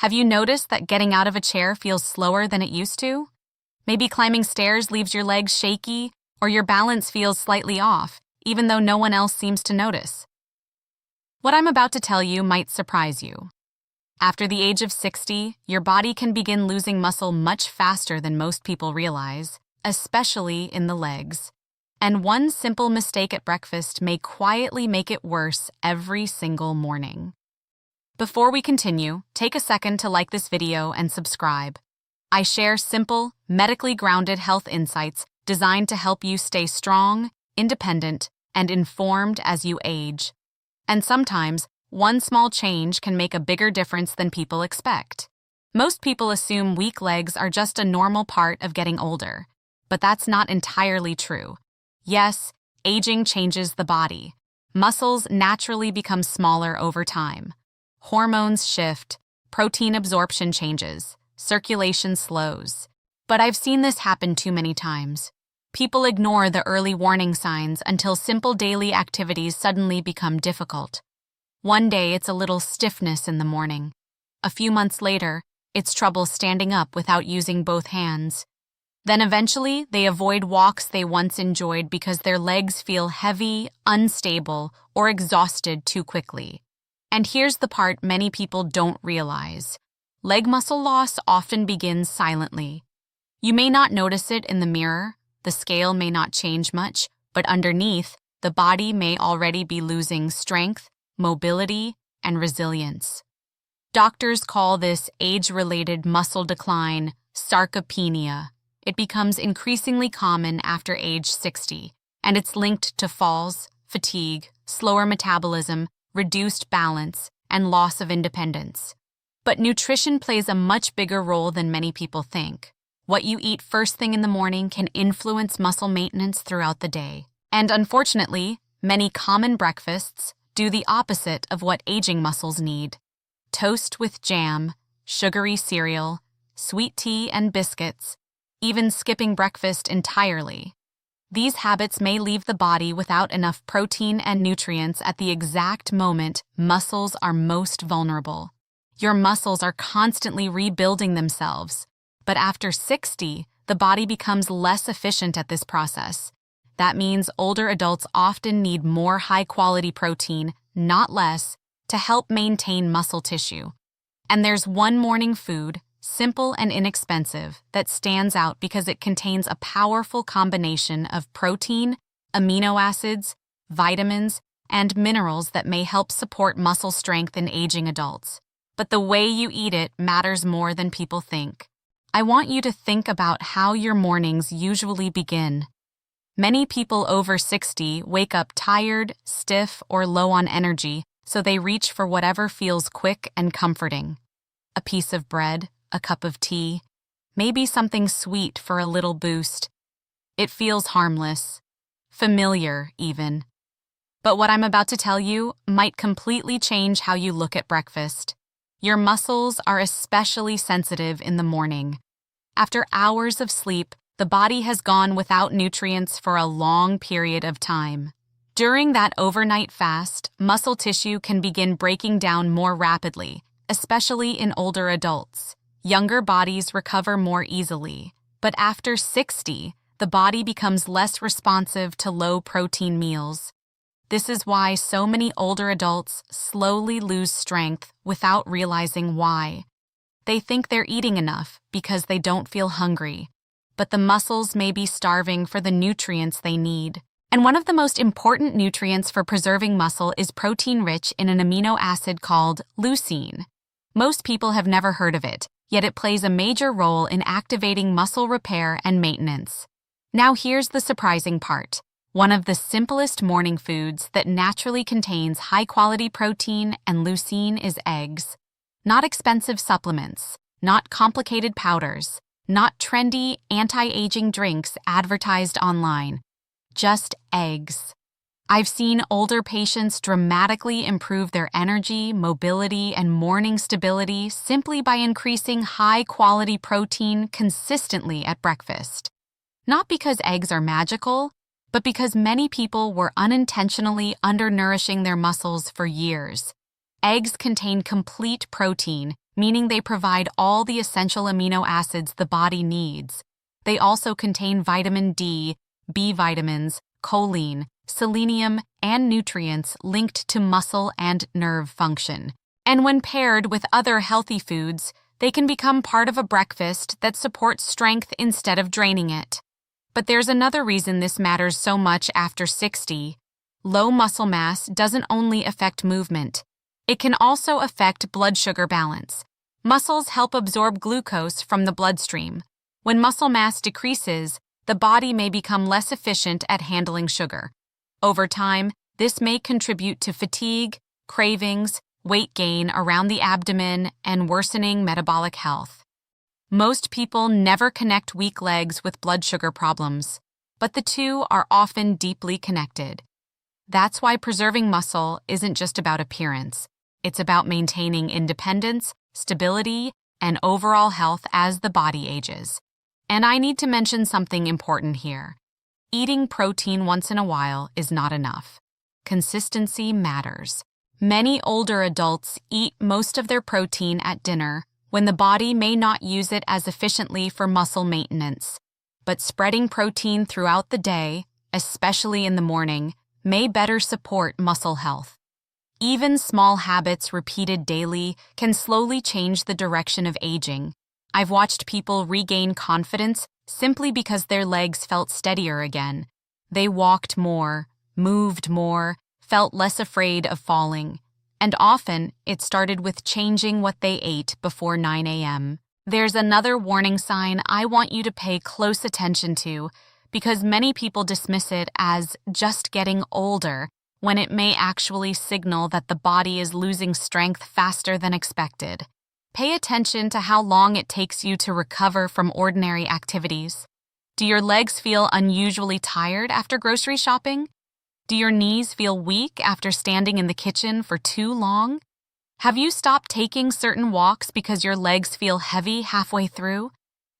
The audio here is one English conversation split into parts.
Have you noticed that getting out of a chair feels slower than it used to? Maybe climbing stairs leaves your legs shaky, or your balance feels slightly off, even though no one else seems to notice. What I'm about to tell you might surprise you. After the age of 60, your body can begin losing muscle much faster than most people realize, especially in the legs. And one simple mistake at breakfast may quietly make it worse every single morning. Before we continue, take a second to like this video and subscribe. I share simple, medically grounded health insights designed to help you stay strong, independent, and informed as you age. And sometimes, one small change can make a bigger difference than people expect. Most people assume weak legs are just a normal part of getting older, but that's not entirely true. Yes, aging changes the body. Muscles naturally become smaller over time. Hormones shift, protein absorption changes, circulation slows. But I've seen this happen too many times. People ignore the early warning signs until simple daily activities suddenly become difficult. One day it's a little stiffness in the morning. A few months later, it's trouble standing up without using both hands. Then eventually, they avoid walks they once enjoyed because their legs feel heavy, unstable, or exhausted too quickly. And here's the part many people don't realize. Leg muscle loss often begins silently. You may not notice it in the mirror, the scale may not change much, but underneath, the body may already be losing strength, mobility, and resilience. Doctors call this age-related muscle decline sarcopenia. It becomes increasingly common after age 60, and it's linked to falls, fatigue, slower metabolism, reduced balance, and loss of independence. But nutrition plays a much bigger role than many people think. What you eat first thing in the morning can influence muscle maintenance throughout the day. And unfortunately, many common breakfasts do the opposite of what aging muscles need. Toast with jam, sugary cereal, sweet tea and biscuits, even skipping breakfast entirely. These habits may leave the body without enough protein and nutrients at the exact moment muscles are most vulnerable. Your muscles are constantly rebuilding themselves, but after 60, the body becomes less efficient at this process. That means older adults often need more high-quality protein, not less, to help maintain muscle tissue. And there's one morning food, simple and inexpensive, that stands out because it contains a powerful combination of protein, amino acids, vitamins, and minerals that may help support muscle strength in aging adults. But the way you eat it matters more than people think. I want you to think about how your mornings usually begin. Many people over 60 wake up tired, stiff, or low on energy, so they reach for whatever feels quick and comforting. A piece of bread, a cup of tea, maybe something sweet for a little boost. It feels harmless, familiar even. But what I'm about to tell you might completely change how you look at breakfast. Your muscles are especially sensitive in the morning. After hours of sleep, the body has gone without nutrients for a long period of time. During that overnight fast, muscle tissue can begin breaking down more rapidly, especially in older adults. Younger bodies recover more easily, but after 60, the body becomes less responsive to low-protein meals. This is why so many older adults slowly lose strength without realizing why. They think they're eating enough because they don't feel hungry, but the muscles may be starving for the nutrients they need. And one of the most important nutrients for preserving muscle is protein-rich in an amino acid called leucine. Most people have never heard of it, yet it plays a major role in activating muscle repair and maintenance. Now here's the surprising part. One of the simplest morning foods that naturally contains high-quality protein and leucine is eggs. Not expensive supplements, not complicated powders, not trendy anti-aging drinks advertised online. Just eggs. I've seen older patients dramatically improve their energy, mobility, and morning stability simply by increasing high-quality protein consistently at breakfast. Not because eggs are magical, but because many people were unintentionally undernourishing their muscles for years. Eggs contain complete protein, meaning they provide all the essential amino acids the body needs. They also contain vitamin D, B vitamins, choline, selenium, and nutrients linked to muscle and nerve function. And when paired with other healthy foods, they can become part of a breakfast that supports strength instead of draining it. But there's another reason this matters so much after 60. Low muscle mass doesn't only affect movement. It can also affect blood sugar balance. Muscles help absorb glucose from the bloodstream. When muscle mass decreases, the body may become less efficient at handling sugar. Over time, this may contribute to fatigue, cravings, weight gain around the abdomen, and worsening metabolic health. Most people never connect weak legs with blood sugar problems, but the two are often deeply connected. That's why preserving muscle isn't just about appearance. It's about maintaining independence, stability, and overall health as the body ages. And I need to mention something important here. Eating protein once in a while is not enough. Consistency matters. Many older adults eat most of their protein at dinner when the body may not use it as efficiently for muscle maintenance. But spreading protein throughout the day, especially in the morning, may better support muscle health. Even small habits repeated daily can slowly change the direction of aging. I've watched people regain confidence simply because their legs felt steadier again. They walked more, moved more, felt less afraid of falling. And often, it started with changing what they ate before 9 a.m. There's another warning sign I want you to pay close attention to, because many people dismiss it as just getting older, when it may actually signal that the body is losing strength faster than expected. Pay attention to how long it takes you to recover from ordinary activities. Do your legs feel unusually tired after grocery shopping? Do your knees feel weak after standing in the kitchen for too long? Have you stopped taking certain walks because your legs feel heavy halfway through?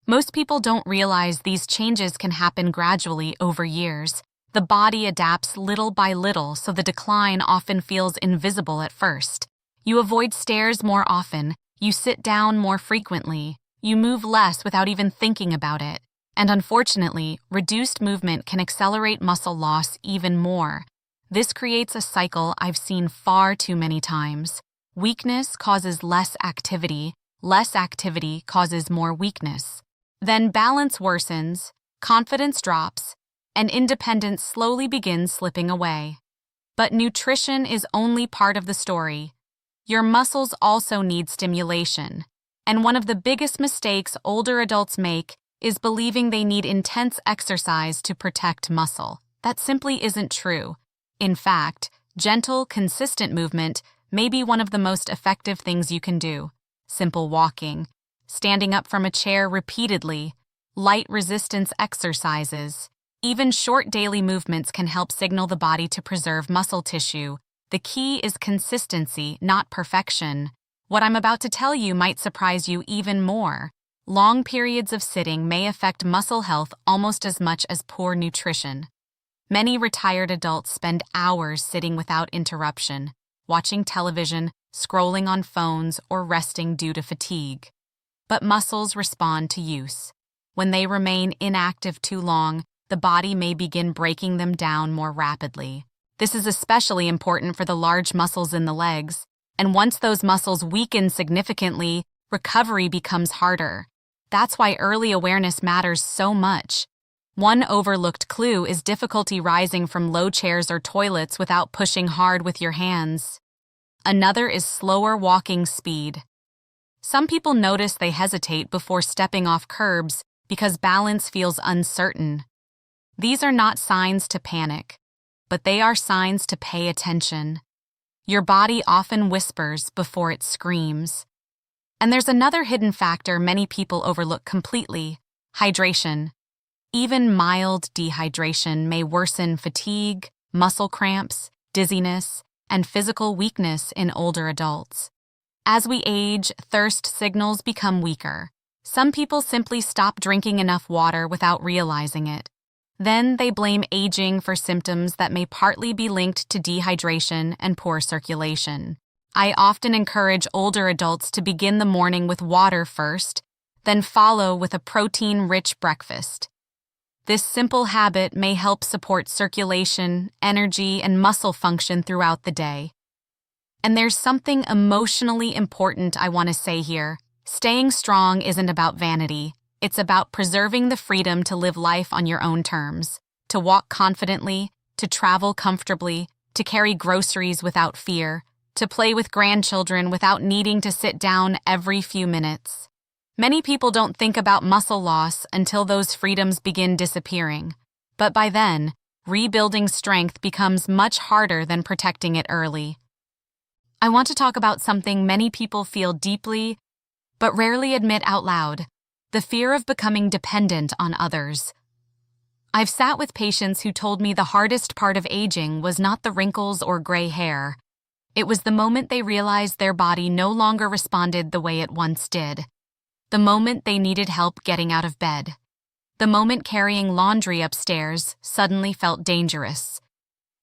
Most people don't realize these changes can happen gradually over years. The body adapts little by little, so the decline often feels invisible at first. You avoid stairs more often, you sit down more frequently, you move less without even thinking about it. And unfortunately, reduced movement can accelerate muscle loss even more. This creates a cycle I've seen far too many times. Weakness causes less activity causes more weakness. Then balance worsens, confidence drops, and independence slowly begins slipping away. But nutrition is only part of the story. Your muscles also need stimulation. And one of the biggest mistakes older adults make is believing they need intense exercise to protect muscle. That simply isn't true. In fact, gentle, consistent movement may be one of the most effective things you can do. Simple walking, standing up from a chair repeatedly, light resistance exercises. Even short daily movements can help signal the body to preserve muscle tissue. The key is consistency, not perfection. What I'm about to tell you might surprise you even more. Long periods of sitting may affect muscle health almost as much as poor nutrition. Many retired adults spend hours sitting without interruption, watching television, scrolling on phones, or resting due to fatigue. But muscles respond to use. When they remain inactive too long, the body may begin breaking them down more rapidly. This is especially important for the large muscles in the legs, and once those muscles weaken significantly, recovery becomes harder. That's why early awareness matters so much. One overlooked clue is difficulty rising from low chairs or toilets without pushing hard with your hands. Another is slower walking speed. Some people notice they hesitate before stepping off curbs because balance feels uncertain. These are not signs to panic, but they are signs to pay attention. Your body often whispers before it screams. And there's another hidden factor many people overlook completely: hydration. Even mild dehydration may worsen fatigue, muscle cramps, dizziness, and physical weakness in older adults. As we age, thirst signals become weaker. Some people simply stop drinking enough water without realizing it. Then they blame aging for symptoms that may partly be linked to dehydration and poor circulation. I often encourage older adults to begin the morning with water first, then follow with a protein-rich breakfast. This simple habit may help support circulation, energy, and muscle function throughout the day. And there's something emotionally important I want to say here. Staying strong isn't about vanity. It's about preserving the freedom to live life on your own terms, to walk confidently, to travel comfortably, to carry groceries without fear, to play with grandchildren without needing to sit down every few minutes. Many people don't think about muscle loss until those freedoms begin disappearing. But by then, rebuilding strength becomes much harder than protecting it early. I want to talk about something many people feel deeply, but rarely admit out loud: the fear of becoming dependent on others. I've sat with patients who told me the hardest part of aging was not the wrinkles or gray hair. It was the moment they realized their body no longer responded the way it once did. The moment they needed help getting out of bed. The moment carrying laundry upstairs suddenly felt dangerous.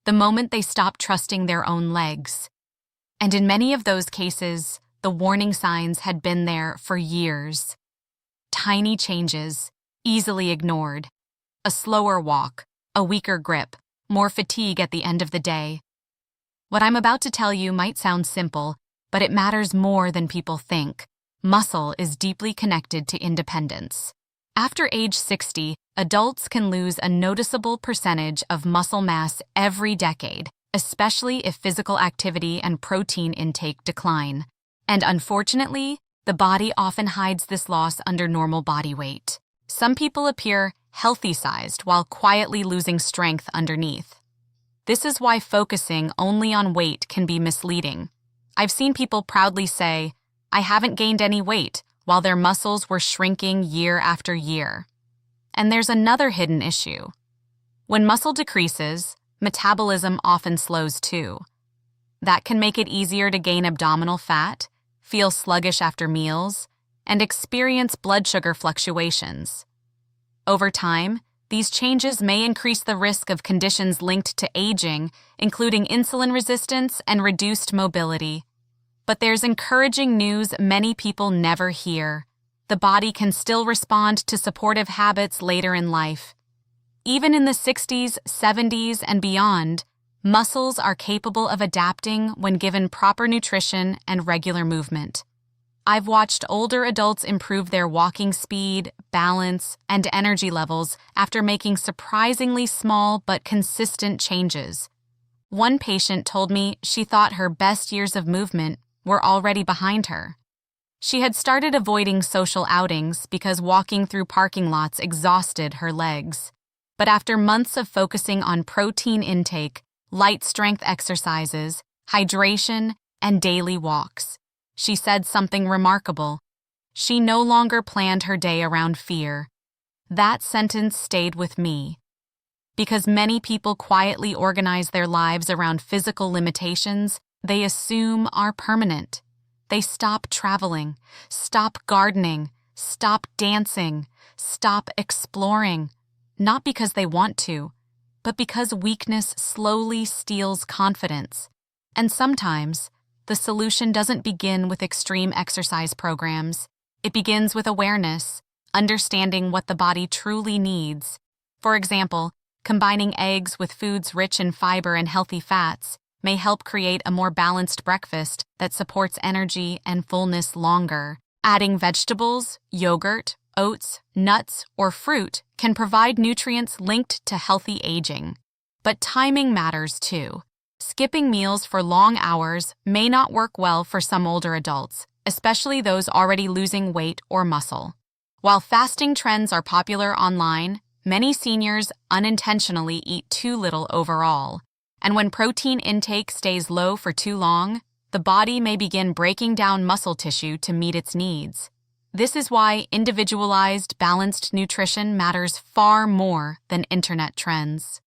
The moment they stopped trusting their own legs. And in many of those cases, the warning signs had been there for years. Tiny changes, easily ignored. A slower walk, a weaker grip, more fatigue at the end of the day. What I'm about to tell you might sound simple, but it matters more than people think. Muscle is deeply connected to independence. After age 60, adults can lose a noticeable percentage of muscle mass every decade, especially if physical activity and protein intake decline. And unfortunately, the body often hides this loss under normal body weight. Some people appear healthy-sized while quietly losing strength underneath. This is why focusing only on weight can be misleading. I've seen people proudly say, "I haven't gained any weight," while their muscles were shrinking year after year. And there's another hidden issue. When muscle decreases, metabolism often slows too. That can make it easier to gain abdominal fat, feel sluggish after meals, and experience blood sugar fluctuations. Over time, these changes may increase the risk of conditions linked to aging, including insulin resistance and reduced mobility. But there's encouraging news many people never hear. The body can still respond to supportive habits later in life. Even in the 60s, 70s, and beyond, muscles are capable of adapting when given proper nutrition and regular movement. I've watched older adults improve their walking speed, balance, and energy levels after making surprisingly small but consistent changes. One patient told me she thought her best years of movement were already behind her. She had started avoiding social outings because walking through parking lots exhausted her legs. But after months of focusing on protein intake, light strength exercises, hydration, and daily walks, she said something remarkable. She no longer planned her day around fear. That sentence stayed with me. Because many people quietly organize their lives around physical limitations they assume are permanent. They stop traveling, stop gardening, stop dancing, stop exploring, not because they want to, but because weakness slowly steals confidence. And sometimes, the solution doesn't begin with extreme exercise programs. It begins with awareness, understanding what the body truly needs. For example, combining eggs with foods rich in fiber and healthy fats may help create a more balanced breakfast that supports energy and fullness longer. Adding vegetables, yogurt, oats, nuts, or fruit can provide nutrients linked to healthy aging. But timing matters too. Skipping meals for long hours may not work well for some older adults, especially those already losing weight or muscle. While fasting trends are popular online, many seniors unintentionally eat too little overall. And when protein intake stays low for too long, the body may begin breaking down muscle tissue to meet its needs. This is why individualized, balanced nutrition matters far more than internet trends.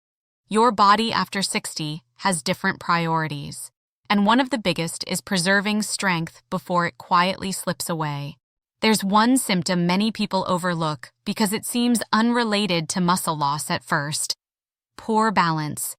Your body after 60 has different priorities, and one of the biggest is preserving strength before it quietly slips away. There's one symptom many people overlook because it seems unrelated to muscle loss at first: poor balance.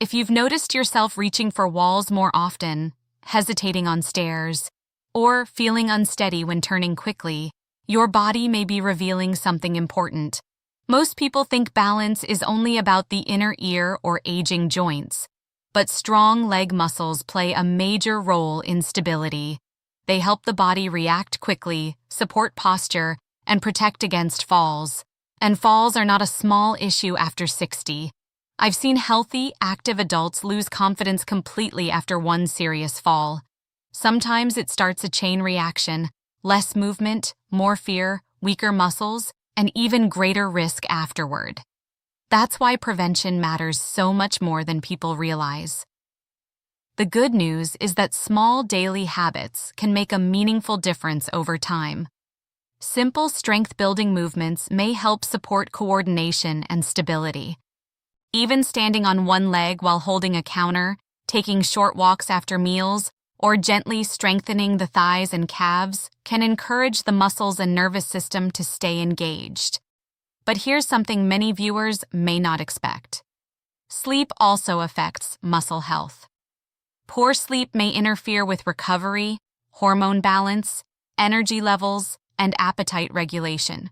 If you've noticed yourself reaching for walls more often, hesitating on stairs, or feeling unsteady when turning quickly, your body may be revealing something important. Most people think balance is only about the inner ear or aging joints, but strong leg muscles play a major role in stability. They help the body react quickly, support posture, and protect against falls. And falls are not a small issue after 60. I've seen healthy, active adults lose confidence completely after one serious fall. Sometimes it starts a chain reaction, less movement, more fear, weaker muscles, and even greater risk afterward. That's why prevention matters so much more than people realize. The good news is that small daily habits can make a meaningful difference over time. Simple strength-building movements may help support coordination and stability. Even standing on one leg while holding a counter, taking short walks after meals, or gently strengthening the thighs and calves can encourage the muscles and nervous system to stay engaged. But here's something many viewers may not expect. Sleep also affects muscle health. Poor sleep may interfere with recovery, hormone balance, energy levels, and appetite regulation.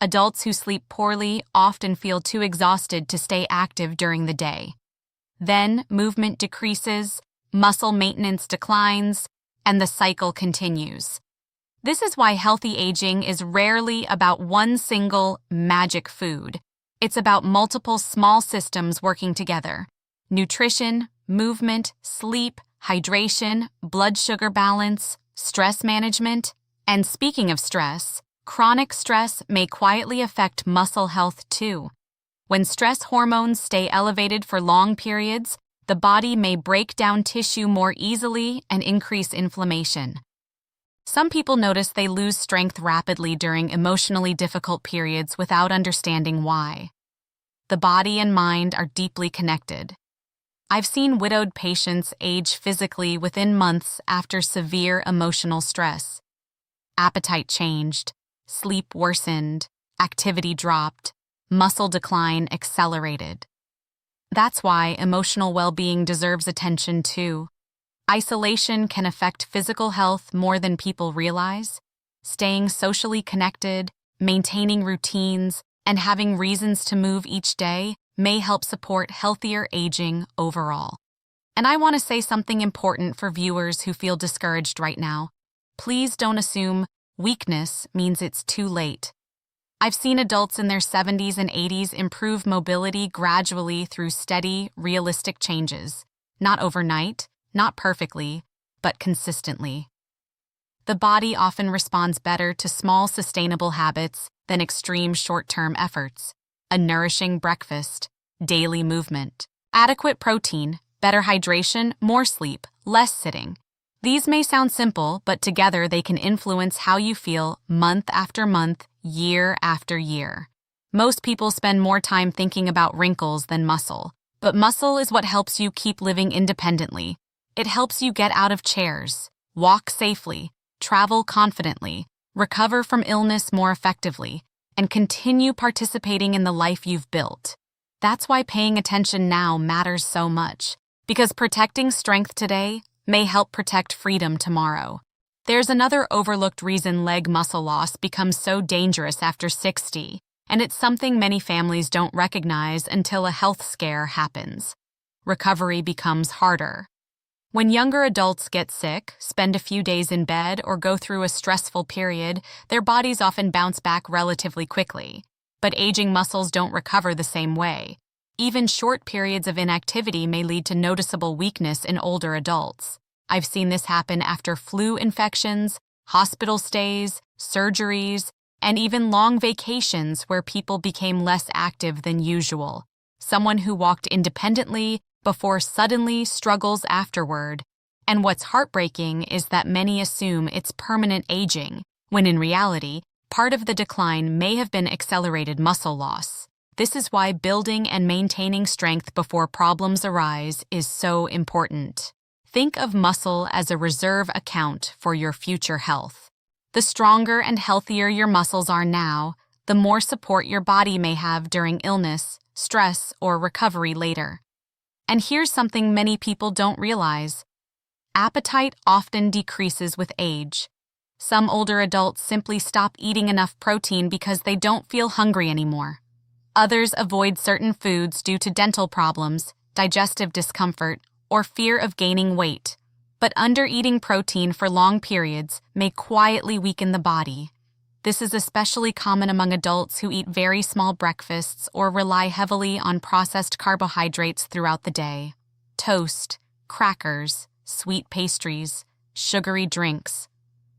Adults who sleep poorly often feel too exhausted to stay active during the day. Then, movement decreases, muscle maintenance declines, and the cycle continues. This is why healthy aging is rarely about one single magic food. It's about multiple small systems working together: nutrition, movement, sleep, hydration, blood sugar balance, stress management. And speaking of stress, chronic stress may quietly affect muscle health too. When stress hormones stay elevated for long periods, the body may break down tissue more easily and increase inflammation. Some people notice they lose strength rapidly during emotionally difficult periods without understanding why. The body and mind are deeply connected. I've seen widowed patients age physically within months after severe emotional stress. Appetite changed, sleep worsened, activity dropped, muscle decline accelerated. That's why emotional well-being deserves attention too. Isolation can affect physical health more than people realize. Staying socially connected, maintaining routines, and having reasons to move each day may help support healthier aging overall. And I want to say something important for viewers who feel discouraged right now. Please don't assume weakness means it's too late. I've seen adults in their 70s and 80s improve mobility gradually through steady, realistic changes. Not overnight, not perfectly, but consistently. The body often responds better to small, sustainable habits than extreme short-term efforts. A nourishing breakfast, daily movement, adequate protein, better hydration, more sleep, less sitting. These may sound simple, but together they can influence how you feel month after month, year after year. Most people spend more time thinking about wrinkles than muscle, but muscle is what helps you keep living independently. It helps you get out of chairs, walk safely, travel confidently, recover from illness more effectively, and continue participating in the life you've built. That's why paying attention now matters so much, because protecting strength today may help protect freedom tomorrow. There's another overlooked reason leg muscle loss becomes so dangerous after 60, and it's something many families don't recognize until a health scare happens. Recovery becomes harder. When younger adults get sick, spend a few days in bed, or go through a stressful period, their bodies often bounce back relatively quickly. But aging muscles don't recover the same way. Even short periods of inactivity may lead to noticeable weakness in older adults. I've seen this happen after flu infections, hospital stays, surgeries, and even long vacations where people became less active than usual. Someone who walked independently before suddenly struggles afterward. And what's heartbreaking is that many assume it's permanent aging, when in reality, part of the decline may have been accelerated muscle loss. This is why building and maintaining strength before problems arise is so important. Think of muscle as a reserve account for your future health. The stronger and healthier your muscles are now, the more support your body may have during illness, stress, or recovery later. And here's something many people don't realize. appetite often decreases with age. Some older adults simply stop eating enough protein because they don't feel hungry anymore. Others avoid certain foods due to dental problems, digestive discomfort, or fear of gaining weight. But undereating protein for long periods may quietly weaken the body. This is especially common among adults who eat very small breakfasts or rely heavily on processed carbohydrates throughout the day. Toast, crackers, sweet pastries, sugary drinks.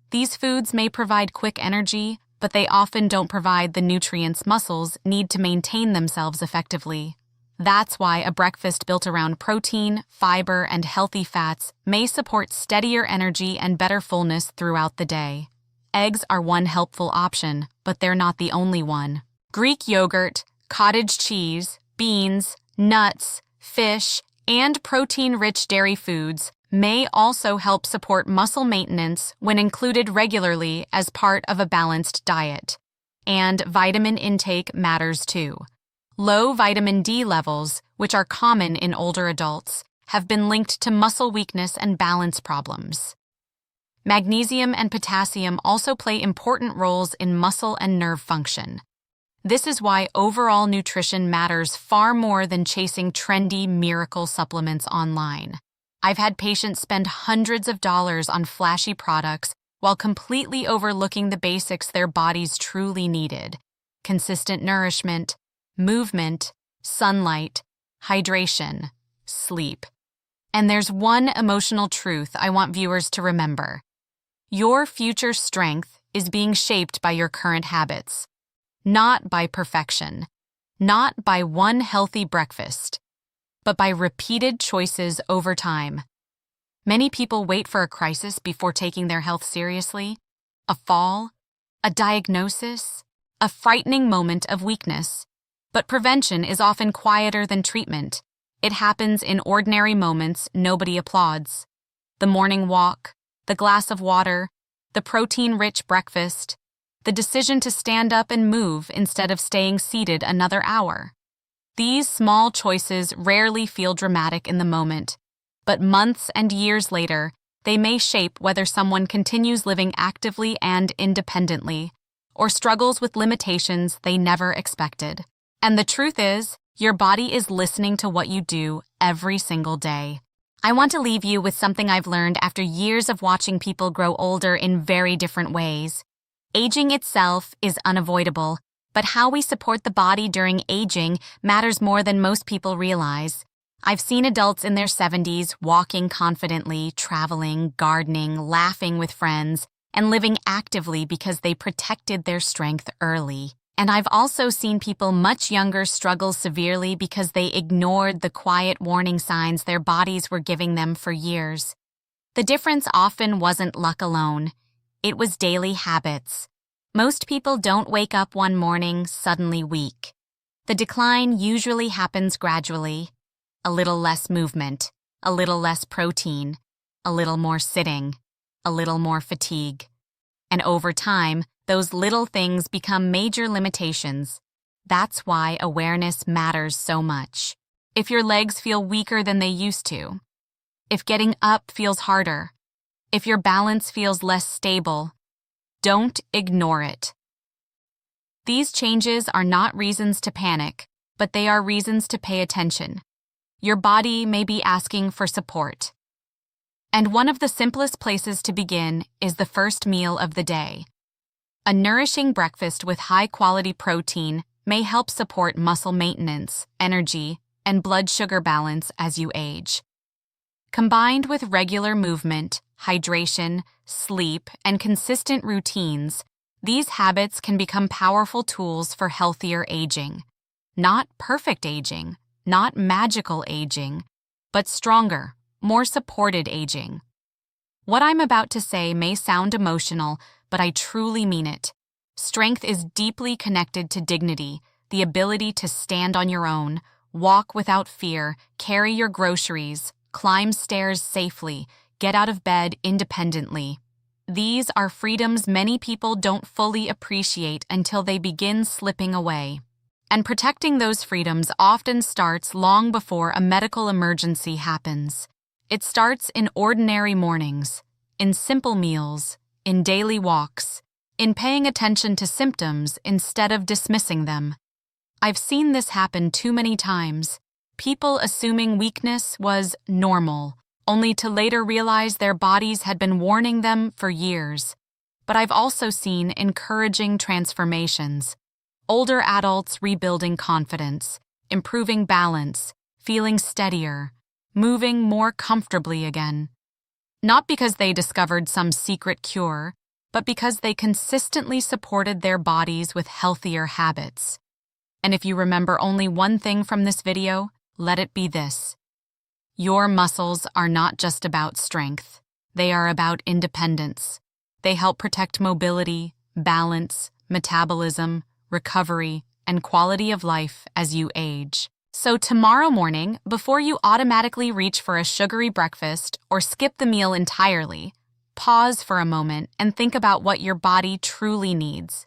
These foods may provide quick energy, but they often don't provide the nutrients muscles need to maintain themselves effectively. That's why a breakfast built around protein, fiber, and healthy fats may support steadier energy and better fullness throughout the day. Eggs are one helpful option, but they're not the only one. Greek yogurt, cottage cheese, beans, nuts, fish, and protein-rich dairy foods may also help support muscle maintenance when included regularly as part of a balanced diet. And vitamin intake matters too. Low vitamin D levels, which are common in older adults, have been linked to muscle weakness and balance problems. Magnesium and potassium also play important roles in muscle and nerve function. This is why overall nutrition matters far more than chasing trendy miracle supplements online. I've had patients spend hundreds of dollars on flashy products while completely overlooking the basics their bodies truly needed: consistent nourishment, movement, sunlight, hydration, sleep. And there's one emotional truth I want viewers to remember. Your future strength is being shaped by your current habits, not by perfection, not by one healthy breakfast, but by repeated choices over time. Many people wait for a crisis before taking their health seriously: a fall, a diagnosis, a frightening moment of weakness. But prevention is often quieter than treatment. It happens in ordinary moments nobody applauds. The morning walk, the glass of water, the protein-rich breakfast, the decision to stand up and move instead of staying seated another hour. These small choices rarely feel dramatic in the moment, but months and years later, they may shape whether someone continues living actively and independently, or struggles with limitations they never expected. And the truth is, your body is listening to what you do every single day. I want to leave you with something I've learned after years of watching people grow older in very different ways. Aging itself is unavoidable, but how we support the body during aging matters more than most people realize. I've seen adults in their 70s walking confidently, traveling, gardening, laughing with friends, and living actively because they protected their strength early. And I've also seen people much younger struggle severely because they ignored the quiet warning signs their bodies were giving them for years. The difference often wasn't luck alone. It was daily habits. Most people don't wake up one morning suddenly weak. The decline usually happens gradually. A little less movement, a little less protein, a little more sitting, a little more fatigue. And over time, those little things become major limitations. That's why awareness matters so much. If your legs feel weaker than they used to, if getting up feels harder, if your balance feels less stable, don't ignore it. These changes are not reasons to panic, but they are reasons to pay attention. Your body may be asking for support. And one of the simplest places to begin is the first meal of the day. A nourishing breakfast with high-quality protein may help support muscle maintenance, energy, and blood sugar balance as you age. Combined with regular movement, hydration, sleep, and consistent routines, these habits can become powerful tools for healthier aging. Not perfect aging, not magical aging, but stronger, more supported aging. What I'm about to say may sound emotional, but I truly mean it. Strength is deeply connected to dignity, the ability to stand on your own, walk without fear, carry your groceries, climb stairs safely, get out of bed independently. These are freedoms many people don't fully appreciate until they begin slipping away. And protecting those freedoms often starts long before a medical emergency happens. It starts in ordinary mornings, in simple meals, in daily walks, in paying attention to symptoms instead of dismissing them. I've seen this happen too many times, people assuming weakness was normal, only to later realize their bodies had been warning them for years. But I've also seen encouraging transformations. Older adults rebuilding confidence, improving balance, feeling steadier, moving more comfortably again. Not because they discovered some secret cure, but because they consistently supported their bodies with healthier habits. And if you remember only one thing from this video, let it be this. Your muscles are not just about strength. They are about independence. They help protect mobility, balance, metabolism, recovery, and quality of life as you age. So tomorrow morning, before you automatically reach for a sugary breakfast or skip the meal entirely, pause for a moment and think about what your body truly needs.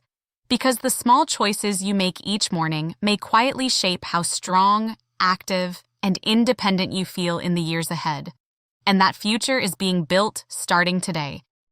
Because the small choices you make each morning may quietly shape how strong, active, and independent you feel in the years ahead. And that future is being built starting today.